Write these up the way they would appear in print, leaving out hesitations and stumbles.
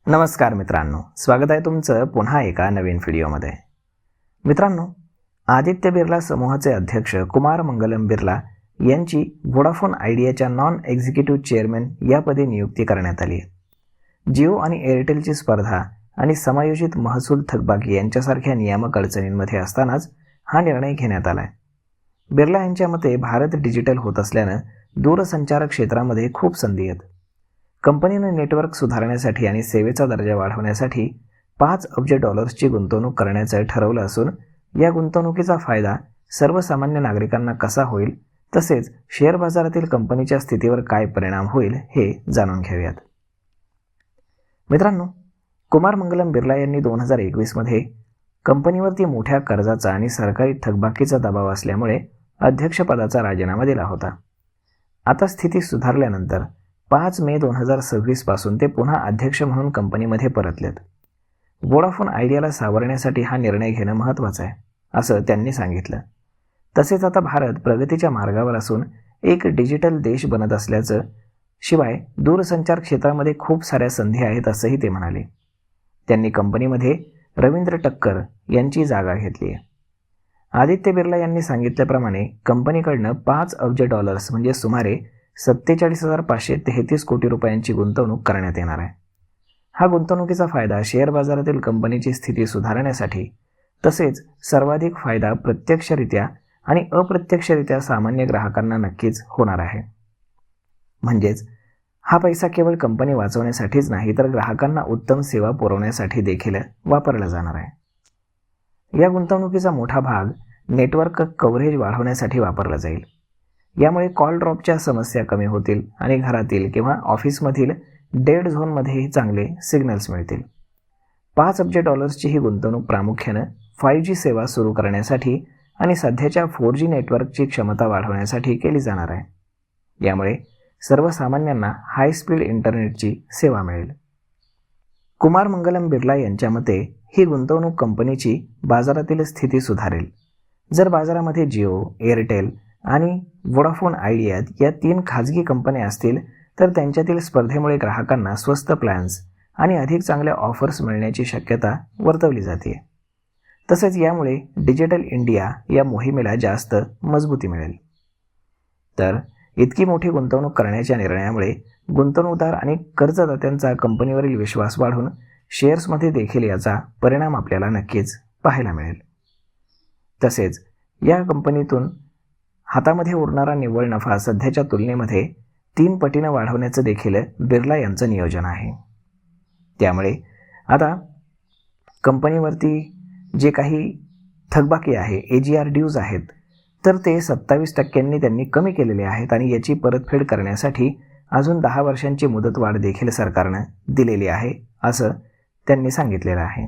नमस्कार मित्रांनो, स्वागत आहे तुमचं पुन्हा एका नवीन व्हिडिओमध्ये. मित्रांनो, आदित्य बिर्ला समूहाचे अध्यक्ष कुमार मंगलम बिर्ला यांची वोडाफोन आयडियाच्या नॉन एक्झिक्युटिव्ह चेअरमॅन या पदी नियुक्ती करण्यात आली आहे. जिओ आणि एअरटेलची स्पर्धा आणि समायोजित महसूल थकबाकी यांच्यासारख्या नियामक अडचणींमध्ये असतानाच हा निर्णय घेण्यात आला आहे. बिर्ला यांच्या मते भारत डिजिटल होत असल्यानं दूरसंचार क्षेत्रामध्ये खूप संधी आहेत. कंपनीनं नेटवर्क सुधारण्यासाठी आणि सेवेचा दर्जा वाढवण्यासाठी $5 अब्ज गुंतवणूक करण्याचं ठरवलं असून या गुंतवणुकीचा फायदा सर्वसामान्य नागरिकांना कसा होईल, तसेच शेअर बाजारातील कंपनीच्या स्थितीवर काय परिणाम होईल हे जाणून घेऊयात. मित्रांनो, कुमार मंगलम बिर्ला यांनी 2021मध्ये कंपनीवरती मोठ्या कर्जाचा आणि सरकारी थकबाकीचा दबाव असल्यामुळे अध्यक्षपदाचा राजीनामा दिला होता. आता स्थिती सुधारल्यानंतर 5 मे 2026 पासून ते पुन्हा अध्यक्ष म्हणून कंपनीमध्ये परतलेत. वोडाफोन आयडियाला सावरण्यासाठी हा निर्णय घेणं महत्त्वाचं आहे, असं त्यांनी सांगितलं. तसेच आता भारत प्रगतीच्या मार्गावर असून एक डिजिटल देश बनत असल्याचं, शिवाय दूरसंचार क्षेत्रामध्ये खूप साऱ्या संधी आहेत असंही ते म्हणाले. त्यांनी कंपनीमध्ये रवींद्र टक्कर यांची जागा घेतली आहे. आदित्य बिर्ला यांनी सांगितल्याप्रमाणे कंपनीकडनं $5 अब्ज म्हणजे सुमारे 47,533 कोटी रुपयांची गुंतवणूक करण्यात येणार आहे. हा गुंतवणुकीचा फायदा शेअर बाजारातील कंपनीची स्थिती सुधारण्यासाठी, तसेच सर्वाधिक फायदा प्रत्यक्षरित्या आणि अप्रत्यक्षरित्या सामान्य ग्राहकांना नक्कीच होणार आहे. म्हणजेच हा पैसा केवळ कंपनी वाचवण्यासाठीच नाही, तर ग्राहकांना उत्तम सेवा पुरवण्यासाठी देखील वापरला जाणार आहे. या गुंतवणुकीचा मोठा भाग नेटवर्क कव्हरेज वाढवण्यासाठी वापरला जाईल. यामुळे कॉल ड्रॉपच्या समस्या कमी होतील आणि घरातील किंवा ऑफिसमधील डेड झोनमध्येही चांगले सिग्नल्स मिळतील. $5 अब्ज ही गुंतवणूक प्रामुख्यानं 5G सेवा सुरू करण्यासाठी आणि सध्याच्या 4G नेटवर्कची क्षमता वाढवण्यासाठी केली जाणार आहे. यामुळे सर्वसामान्यांना हाय स्पीड इंटरनेटची सेवा मिळेल. कुमार मंगलम बिर्ला यांच्या मते ही गुंतवणूक कंपनीची बाजारातील स्थिती सुधारेल. जर बाजारामध्ये जिओ, एअरटेल आणि वोडाफोन आयडिया या 3 खाजगी कंपन्या असतील, तर त्यांच्यातील स्पर्धेमुळे ग्राहकांना स्वस्त प्लॅन्स आणि अधिक चांगल्या ऑफर्स मिळण्याची शक्यता वर्तवली जाते. तसेच यामुळे डिजिटल इंडिया या मोहिमेला जास्त मजबूती मिळेल. तर इतकी मोठी गुंतवणूक करण्याच्या निर्णयामुळे गुंतवणूकदार आणि कर्जदात्यांचा कंपनीवरील विश्वास वाढून शेअर्समध्ये देखील याचा परिणाम आपल्याला नक्कीच पाहायला मिळेल. तसेच या कंपनीतून हातामध्ये उरणारा निव्वळ नफा सध्याच्या तुलनेमध्ये 3 पटीनं वाढवण्याचं देखील बिर्ला यांचं नियोजन आहे. त्यामुळे आता कंपनीवरती जे काही थकबाकी आहे, AGR ड्यूज आहेत, तर ते 27% त्यांनी कमी केलेले आहेत आणि याची परतफेड करण्यासाठी अजून 10 वर्षांची मुदतवाढ देखील सरकारनं दिलेली आहे, असं त्यांनी सांगितलेलं आहे.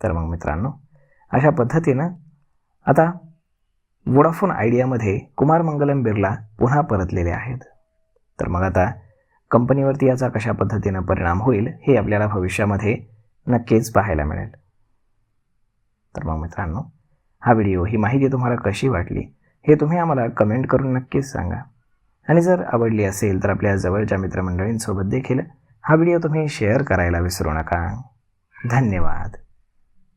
तर मग मित्रांनो, अशा पद्धतीनं आता वोडाफोन आयडियामध्ये कुमार मंगलम बिर्ला पुन्हा परतलेले आहेत. तर मग आता कंपनीवरती याचा कशा पद्धतीनं परिणाम होईल हे आपल्याला भविष्यामध्ये नक्कीच पाहायला मिळेल. तर मग मित्रांनो, हा व्हिडिओ, ही माहिती तुम्हाला कशी वाटली हे तुम्ही आम्हाला कमेंट करून नक्कीच सांगा. आणि जर आवडली असेल तर आपल्या जवळच्या मित्रमंडळींसोबत देखील हा व्हिडिओ तुम्ही शेअर करायला विसरू नका. धन्यवाद.